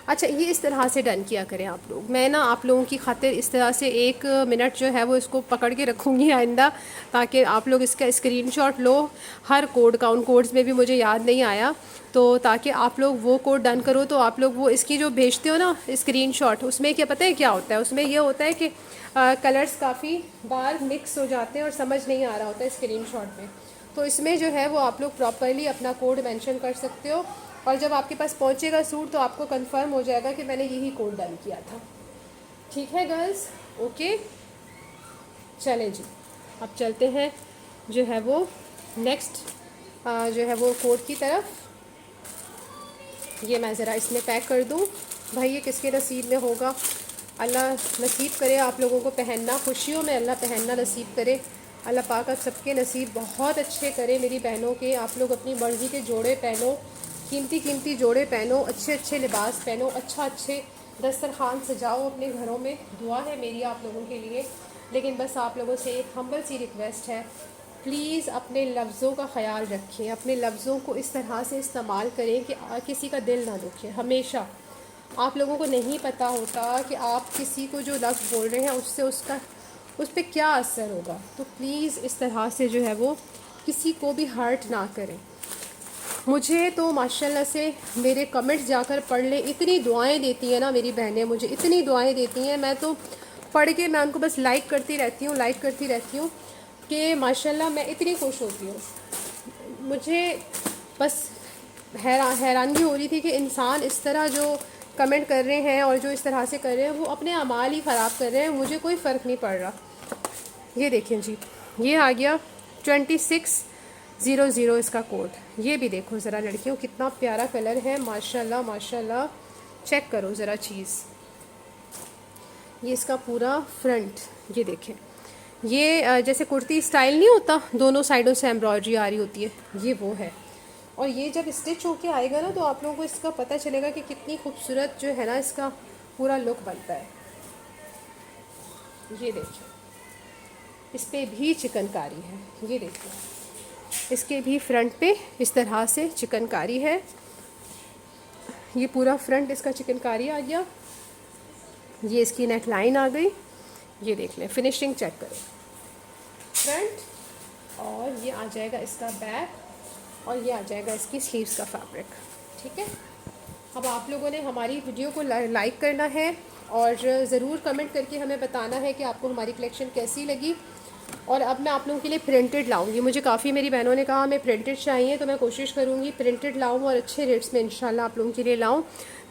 [SPEAKER 1] अच्छा ये इस तरह से डन किया करें आप लोग। मैं ना आप लोगों की खातिर इस तरह से 1 मिनट जो है वो इसको पकड़ के रखूँगी आइंदा, ताकि आप लोग इसका स्क्रीनशॉट लो हर कोड का। उन कोड्स में भी मुझे याद नहीं आया, तो ताकि आप लोग वो कोड डन करो तो आप लोग वो इसकी जो भेजते हो ना स्क्रीनशॉट, उसमें क्या पता है क्या होता है? उसमें ये होता है कि कलर्स काफ़ी बार मिक्स हो जाते हैं और समझ नहीं आ रहा होता है स्क्रीनशॉट में। तो इसमें जो है वो आप लोग प्रॉपरली अपना कोड मेंशन कर सकते हो, और जब आपके पास पहुंचेगा सूट तो आपको कंफर्म हो जाएगा कि मैंने यही कोड डन किया था। ठीक है गर्ल्स, ओके, चलें जी, अब चलते हैं जो है वो नेक्स्ट जो है वो कोड की तरफ। ये मैं ज़रा इसमें पैक कर दूँ। भाई ये किसके नसीब में होगा? अल्लाह नसीब करे आप लोगों को पहनना, खुशियों में अल्लाह पहनना नसीब करे। अल्लाह पाक आप सबके नसीब बहुत अच्छे करे मेरी बहनों के। आप लोग अपनी मर्ज़ी के जोड़े पहनो, कीमती कीमती जोड़े पहनो, अच्छे अच्छे लिबास पहनो, अच्छे दस्तरखान सजाओ अपने घरों में। दुआ है मेरी आप लोगों के लिए। लेकिन बस आप लोगों से एक हम्बल सी रिक्वेस्ट है, प्लीज़ अपने लफ्ज़ों का ख्याल रखें, अपने लफ्ज़ों को इस तरह से इस्तेमाल करें कि किसी का दिल ना दुखे। हमेशा आप लोगों को नहीं पता होता कि आप किसी को जो लफ्ज़ बोल रहे हैं उससे उस पर क्या असर होगा। तो प्लीज़ इस तरह से जो है वो किसी को भी हर्ट ना करें। मुझे तो माशाल्लाह से मेरे कमेंट्स जाकर पढ़ ले, इतनी दुआएं देती हैं ना मेरी बहनें, मुझे इतनी दुआएं देती हैं। मैं तो पढ़ के मैं उनको बस लाइक करती रहती हूँ कि माशाल्लाह मैं इतनी खुश होती हूँ। मुझे बस हैरानगी हो रही थी कि इंसान इस तरह जो कमेंट कर रहे हैं और जो इस तरह से कर रहे हैं वो अपने अमाल ही ख़राब कर रहे हैं। मुझे कोई फ़र्क नहीं पड़ रहा। ये देखें जी, ये आ गया 2600 इसका कोड। ये भी देखो ज़रा लड़कियों, कितना प्यारा कलर है, माशाल्लाह माशाल्लाह। चेक करो ज़रा चीज़, ये इसका पूरा फ्रंट, ये देखें, ये जैसे कुर्ती स्टाइल नहीं होता, दोनों साइडों से एम्ब्रॉयडरी आ रही होती है, ये वो है। और ये जब स्टिच होके आएगा ना तो आप लोगों को इसका पता चलेगा कि कितनी खूबसूरत जो है ना इसका पूरा लुक बनता है। ये देखिए, इस पर भी चिकनकारी है, ये देखिए, इसके भी फ्रंट पे इस तरह से चिकनकारी है। ये पूरा फ्रंट इसका चिकनकारी आ गया, ये इसकी नेक लाइन आ गई। ये देख लें, फिनिशिंग चेक करें, फ्रंट, और ये आ जाएगा इसका बैक, और ये आ जाएगा इसकी स्लीव्स का फैब्रिक। ठीक है, अब आप लोगों ने हमारी वीडियो को लाइक करना है और ज़रूर कमेंट करके हमें बताना है कि आपको हमारी कलेक्शन कैसी लगी। और अब मैं आप लोगों के लिए प्रिंटेड लाऊंगी। मुझे काफ़ी मेरी बहनों ने कहा हमें प्रिंटेड चाहिए, तो मैं कोशिश करूँगी प्रिंटेड लाऊं और अच्छे रेट्स में इंशाल्लाह आप लोगों के लिए लाऊं,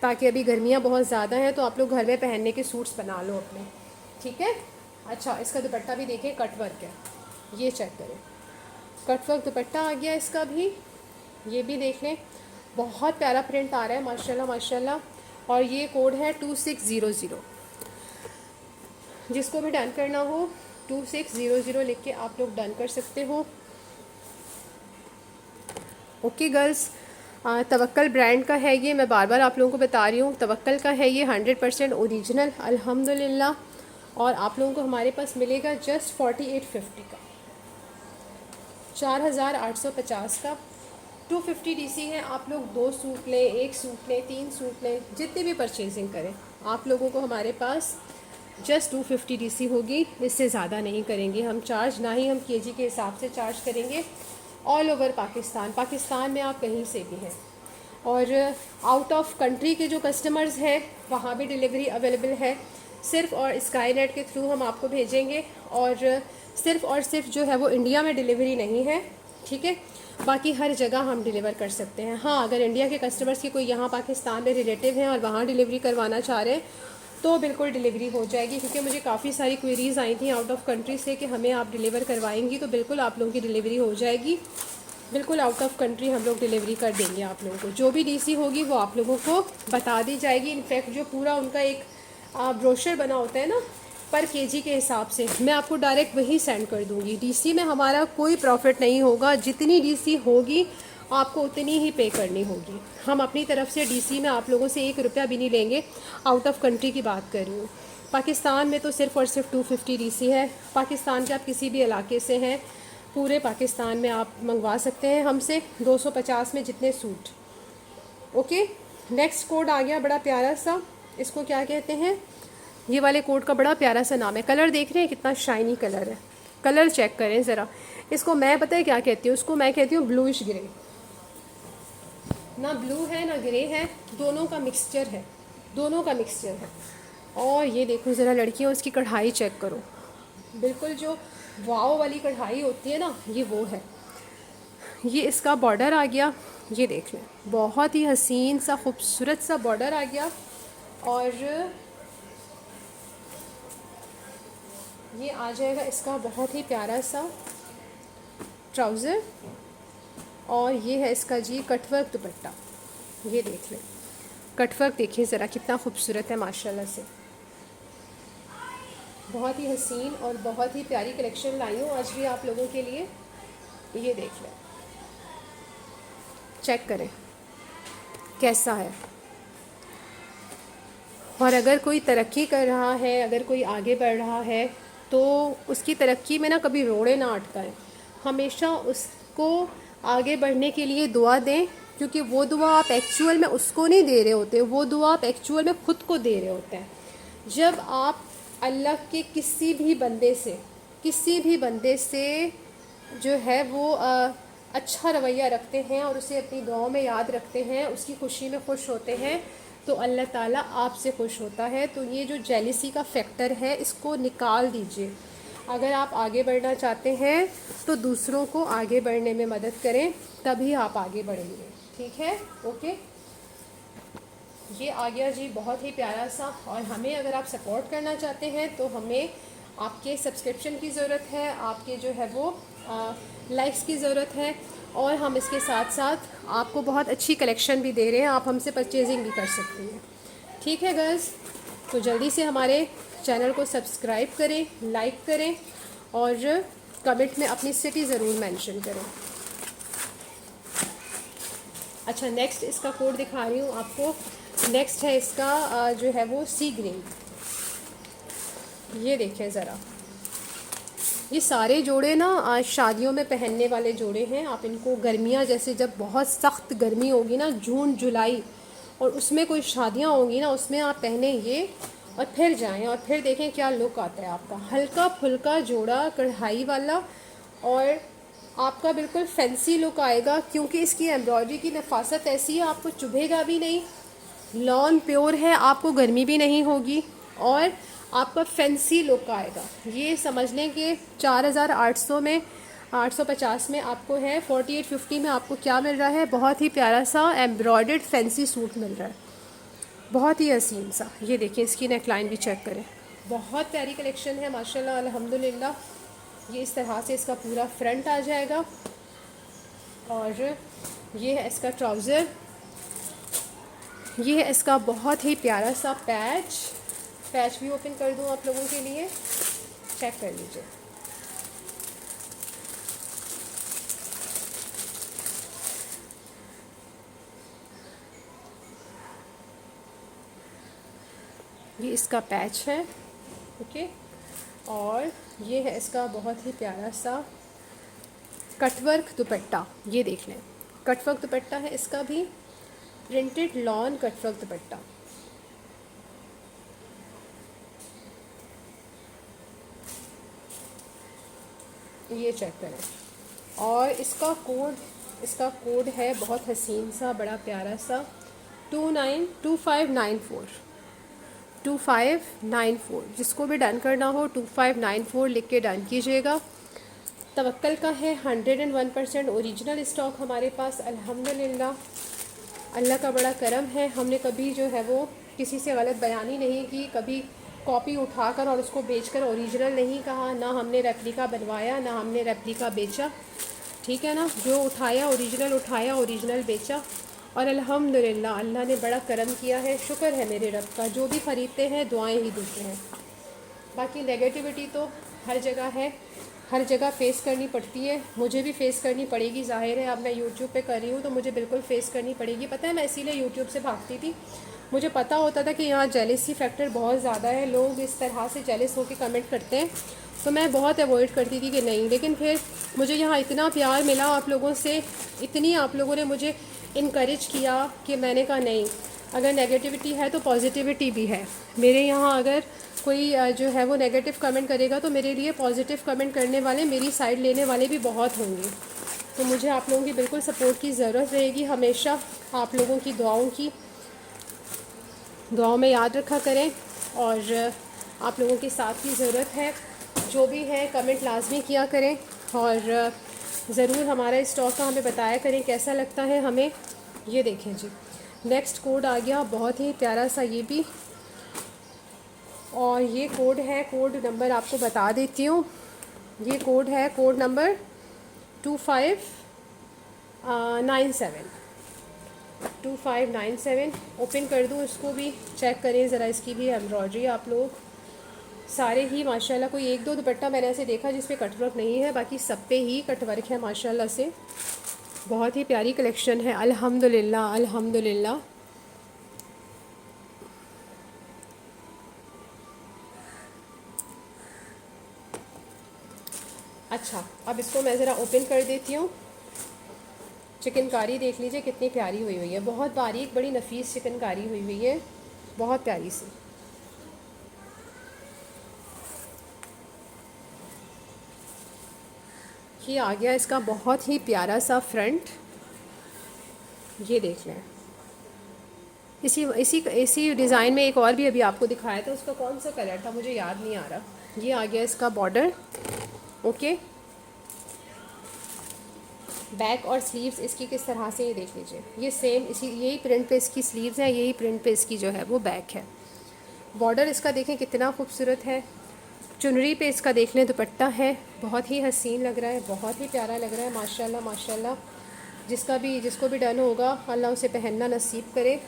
[SPEAKER 1] ताकि अभी गर्मियाँ बहुत ज़्यादा हैं तो आप लोग घर में पहनने के सूट्स बना लो अपने। ठीक है। अच्छा, इसका दुपट्टा भी देखें, कट वर्क है, ये चेक करें, कट वर्क दुपट्टा आ गया इसका भी, ये भी देख लें, बहुत प्यारा प्रिंट आ रहा है माशाल्लाह माशाल्लाह। और ये कोड है 2600, जिसको भी डन करना हो 2600 लिख के आप लोग डन कर सकते हो। ओके गर्ल्स, तवक्कल ब्रांड का है ये, मैं बार बार आप लोगों को बता रही हूँ, तवक्कल का है ये, 100% ओरिजिनल अल्हम्दुलिल्लाह। और आप लोगों को हमारे पास मिलेगा जस्ट 4850 का, 4850 का। 250 डीसी है, आप लोग 2 सूट लें, 1 सूट लें, 3 सूट लें, जितनी भी परचेजिंग करें आप लोगों को हमारे पास जस्ट 250 डीसी होगी, इससे ज़्यादा नहीं करेंगे हम चार्ज, ना ही हम केजी के हिसाब से चार्ज करेंगे। ऑल ओवर पाकिस्तान, पाकिस्तान में आप कहीं से भी हैं। और आउट ऑफ कंट्री के जो कस्टमर्स हैं वहाँ भी डिलीवरी अवेलेबल है, सिर्फ और स्काई नेट के थ्रू हम आपको भेजेंगे। और सिर्फ जो है वो इंडिया में डिलीवरी नहीं है, ठीक है, बाकी हर जगह हम डिलीवर कर सकते हैं। हाँ, अगर इंडिया के कस्टमर्स की कोई यहाँ पाकिस्तान में रिलेटिव हैं और वहाँ डिलीवरी करवाना चाह रहे हैं तो बिल्कुल डिलीवरी हो जाएगी, क्योंकि मुझे काफ़ी सारी क्वेरीज़ आई थी आउट ऑफ कंट्री से कि हमें आप डिलीवर करवाएंगी, तो बिल्कुल आप लोगों की डिलीवरी हो जाएगी, बिल्कुल आउट ऑफ कंट्री हम लोग डिलीवरी कर देंगे आप लोगों को। जो भी डीसी होगी वो आप लोगों को बता दी जाएगी। इनफैक्ट जो पूरा उनका एक ब्रोशर बना होता है ना पर केजी के हिसाब से, मैं आपको डायरेक्ट वही सेंड कर दूंगी। डीसी में हमारा कोई प्रॉफिट नहीं होगा, जितनी डीसी होगी आपको उतनी ही पे करनी होगी। हम अपनी तरफ से डीसी में आप लोगों से 1 रुपया भी नहीं लेंगे। आउट ऑफ कंट्री की बात कर रही हूँ, पाकिस्तान में तो सिर्फ़ और सिर्फ 250 डीसी है। पाकिस्तान के आप किसी भी इलाके से हैं, पूरे पाकिस्तान में आप मंगवा सकते हैं हमसे 250 में जितने सूट। ओके, नेक्स्ट कोड आ गया बड़ा प्यारा सा, इसको क्या कहते हैं, ये वाले कोड का बड़ा प्यारा सा नाम है। कलर देख रहे हैं कितना शाइनी कलर है, कलर चेक करें ज़रा। इसको मैं पता है क्या कहती हूँ, उसको मैं कहती हूँ ब्लूइश ग्रे। ना ब्लू है ना ग्रे है, दोनों का मिक्सचर है, दोनों का मिक्सचर है। और ये देखो ज़रा लड़कियों, उसकी कढ़ाई चेक करो, बिल्कुल जो वाव वाली कढ़ाई होती है ना, ये वो है। ये इसका बॉर्डर आ गया, ये देख लें, बहुत ही हसीन सा खूबसूरत सा बॉर्डर आ गया। और ये आ जाएगा इसका बहुत ही प्यारा सा ट्राउज़र। और ये है इसका जी कटवर्क दुपट्टा, ये देख लें, कटवर्क देखिए ज़रा कितना खूबसूरत है माशाल्लाह से, बहुत ही हसीन और बहुत ही प्यारी कलेक्शन लाई हूँ आज भी आप लोगों के लिए। ये देख लें, चेक करें कैसा है। और अगर कोई तरक्की कर रहा है, अगर कोई आगे बढ़ रहा है, तो उसकी तरक्की में ना कभी रोड़े ना अटकाएं, हमेशा उसको आगे बढ़ने के लिए दुआ दें, क्योंकि वो दुआ आप एक्चुअल में उसको नहीं दे रहे होते, वो दुआ आप एक्चुअल में ख़ुद को दे रहे होते हैं। जब आप अल्लाह के किसी भी बंदे से जो है वो अच्छा रवैया रखते हैं और उसे अपनी दुआओं में याद रखते हैं, उसकी खुशी में खुश होते हैं, तो अल्लाह ताला आपसे खुश होता है। तो ये जो जेलिसी का फैक्टर है इसको निकाल दीजिए। अगर आप आगे बढ़ना चाहते हैं तो दूसरों को आगे बढ़ने में मदद करें, तभी आप आगे बढ़ेंगे, ठीक है। ओके, ये आ गया जी बहुत ही प्यारा सा। और हमें अगर आप सपोर्ट करना चाहते हैं तो हमें आपके सब्सक्रिप्शन की ज़रूरत है, आपके जो है वो लाइक्स की ज़रूरत है, और हम इसके साथ साथ आपको बहुत अच्छी कलेक्शन भी दे रहे हैं, आप हमसे परचेजिंग भी कर सकती हैं, ठीक है गर्ल्स। तो जल्दी से हमारे चैनल को सब्सक्राइब करें, लाइक करें और कमेंट में अपनी सिटी ज़रूर मेंशन करें। अच्छा, नेक्स्ट इसका कोड दिखा रही हूँ आपको। नेक्स्ट है इसका जो है वो सी ग्रीन, ये देखें ज़रा, ये सारे जोड़े ना आज शादियों में पहनने वाले जोड़े हैं। आप इनको गर्मियाँ, जैसे जब बहुत सख्त गर्मी होगी ना, जून जुलाई, और उसमें कोई शादियाँ होंगी ना, उसमें आप पहने ये और फिर जाएं और फिर देखें क्या लुक आता है आपका। हल्का फुल्का जोड़ा कढ़ाई वाला, और आपका बिल्कुल फैंसी लुक आएगा, क्योंकि इसकी एम्ब्रॉयडरी की नफासत ऐसी है, आपको चुभेगा भी नहीं, लॉन प्योर है, आपको गर्मी भी नहीं होगी, और आपका फैंसी लुक आएगा। ये समझ लें कि 4800 में, 850 में आपको है, 4850 में आपको क्या मिल रहा है, बहुत ही प्यारा सा एम्ब्रॉयडर्ड फैंसी सूट मिल रहा है, बहुत ही हसीन सा। ये देखिए इसकी नेक लाइन भी चेक करें, बहुत प्यारी कलेक्शन है माशाल्लाह अल्हम्दुलिल्लाह। ये इस तरह से इसका पूरा फ्रंट आ जाएगा और ये है इसका ट्राउज़र, ये है इसका बहुत ही प्यारा सा पैच। पैच भी ओपन कर दूँ आप लोगों के लिए, चेक कर लीजिए। ये इसका पैच है, ओके। और ये है इसका बहुत ही प्यारा सा कटवर्क दुपट्टा, ये देख लें, कटवर्क दुपट्टा है इसका भी, प्रिंटेड लॉन कटवर्क दुपट्टा। ये चेक करें। और इसका कोड है बहुत हसीन सा, बड़ा प्यारा सा, 2594। जिसको भी डन करना हो 2594 लिख के डन कीजिएगा। तवक्कल का है, 101% ओरिजिनल स्टॉक हमारे पास अल्हम्दुलिल्लाह। अल्लाह का बड़ा करम है, हमने कभी जो है वो किसी से गलत बयानी नहीं की, कभी कॉपी उठाकर और उसको बेचकर ओरिजिनल नहीं कहा, ना हमने रेप्लिका बनवाया, ना हमने रेप्लिका बेचा, ठीक है ना। जो उठाया ओरिजिनल उठाया, ओरिजिनल बेचा। और अल्हम्दुलिल्लाह अल्लाह ने बड़ा करम किया है, शुक्र है मेरे रब का। जो भी ख़रीदते हैं दुआएं ही देते हैं। बाकी नेगेटिविटी तो हर जगह है, हर जगह फ़ेस करनी पड़ती है, मुझे भी फ़ेस करनी पड़ेगी, ज़ाहिर है। अब मैं यूट्यूब पे कर रही हूँ तो मुझे बिल्कुल फ़ेस करनी पड़ेगी। पता है मैं इसीलिए यूट्यूब से भागती थी, मुझे पता होता था कि यहाँ जेलिसी फैक्टर बहुत ज़्यादा है, लोग इस तरह से जेलिस होकर कमेंट करते हैं, तो मैं बहुत अवॉइड करती थी कि नहीं। लेकिन फिर मुझे यहाँ इतना प्यार मिला आप लोगों से, इतनी आप लोगों ने मुझे इनकरेज किया कि मैंने कहा नहीं, अगर नेगेटिविटी है तो पॉजिटिविटी भी है। मेरे यहाँ अगर कोई जो है वो नेगेटिव कमेंट करेगा तो मेरे लिए पॉजिटिव कमेंट करने वाले, मेरी साइड लेने वाले भी बहुत होंगे। तो मुझे आप लोगों की बिल्कुल सपोर्ट की ज़रूरत रहेगी हमेशा। आप लोगों की दुआओं में याद रखा करें, और आप लोगों के साथ की ज़रूरत है। जो भी है कमेंट लाजमी किया करें, और ज़रूर हमारा स्टॉक का हमें बताया करें कैसा लगता है हमें। ये देखें जी, नेक्स्ट कोड आ गया, बहुत ही प्यारा सा ये भी। और ये कोड है, कोड नंबर आपको बता देती हूँ। ये कोड है, कोड नंबर 2597। ओपन कर दूँ इसको भी, चेक करें ज़रा इसकी भी एम्ब्रॉयडरी आप लोग। सारे ही माशाल्लाह, कोई एक दो दुपट्टा मैंने ऐसे देखा जिस पे कटवर्क नहीं है, बाकी सब पे ही कटवर्क है माशाल्लाह से। बहुत ही प्यारी कलेक्शन है अल्हम्दुलिल्लाह अल्हम्दुलिल्लाह। अच्छा, अब इसको मैं ज़रा ओपन कर देती हूँ। चिकनकारी देख लीजिए कितनी प्यारी हुई है, बहुत बारीक बड़ी नफीस चिकनकारी हुई है, बहुत प्यारी सी। ये आ गया इसका बहुत ही प्यारा सा फ्रंट, ये देख लें। इसी इसी इसी डिज़ाइन में एक और भी अभी आपको दिखाया था, उसका कौन सा कलर था मुझे याद नहीं आ रहा। ये आ गया इसका बॉर्डर, ओके। बैक और स्लीव्स इसकी किस तरह से, ये देख लीजिए, ये सेम इसी यही प्रिंट पे इसकी स्लीव्स हैं, यही प्रिंट पे इसकी जो है वो बैक है। बॉर्डर इसका देखें कितना खूबसूरत है। चुनरी पे इसका देख लें दुपट्टा है, बहुत ही हसीन लग रहा है, बहुत ही प्यारा लग रहा है माशाल्लाह माशाल्लाह। जिसको भी डन होगा अल्लाह उसे पहनना नसीब करे।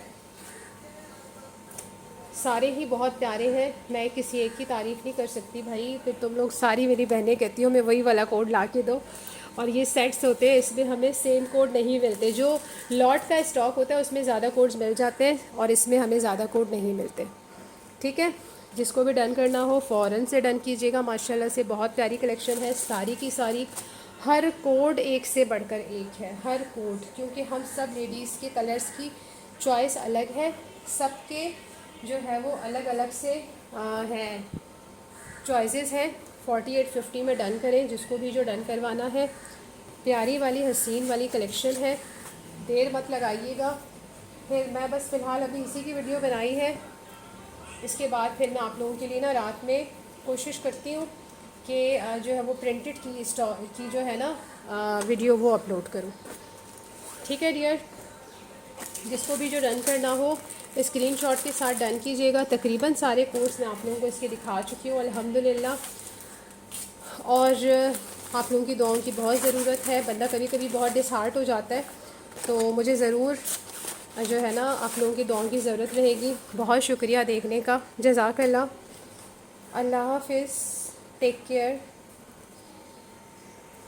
[SPEAKER 1] सारे ही बहुत प्यारे हैं, मैं किसी एक की तारीफ़ नहीं कर सकती भाई, फिर तुम लोग सारी मेरी बहनें कहती हो मैं वही वाला कोड ला के दो। और ये सेट्स होते हैं, इसमें हमें सेम कोड नहीं मिलते। जो लॉट का स्टॉक होता है उसमें ज़्यादा कोड्स मिल जाते हैं और इसमें हमें ज़्यादा कोड नहीं मिलते, ठीक है। जिसको भी डन करना हो फ़ौरन से डन कीजिएगा। माशाल्लाह से बहुत प्यारी कलेक्शन है, सारी की सारी। हर कोड एक से बढ़कर एक है, हर कोड, क्योंकि हम सब लेडीज़ के कलर्स की चॉइस अलग है, सबके जो है वो अलग अलग से हैं, चॉइसेस हैं। 4850 में डन करें, जिसको भी जो डन करवाना है। प्यारी वाली हसीन वाली कलेक्शन है, देर मत लगाइएगा। फिर मैं बस फ़िलहाल अभी इसी की वीडियो बनाई है, इसके बाद फिर मैं आप लोगों के लिए ना रात में कोशिश करती हूँ कि जो है वो प्रिंटेड की जो है ना वीडियो वो अपलोड करूँ। ठीक है डियर, जिसको भी जो रन करना हो स्क्रीनशॉट के साथ डन कीजिएगा। तकरीबन सारे कोर्स मैं आप लोगों को इसके दिखा चुकी हूँ अल्हम्दुलिल्लाह। और आप लोगों की दुआओं की बहुत ज़रूरत है। बंदा कभी कभी बहुत डिसहार्ट हो जाता है, तो मुझे ज़रूर जो है ना आप लोगों की दुआओं की ज़रूरत रहेगी। बहुत शुक्रिया देखने का, जज़ाकल्लाह। अल्लाह हाफ़िज़, टेक केयर।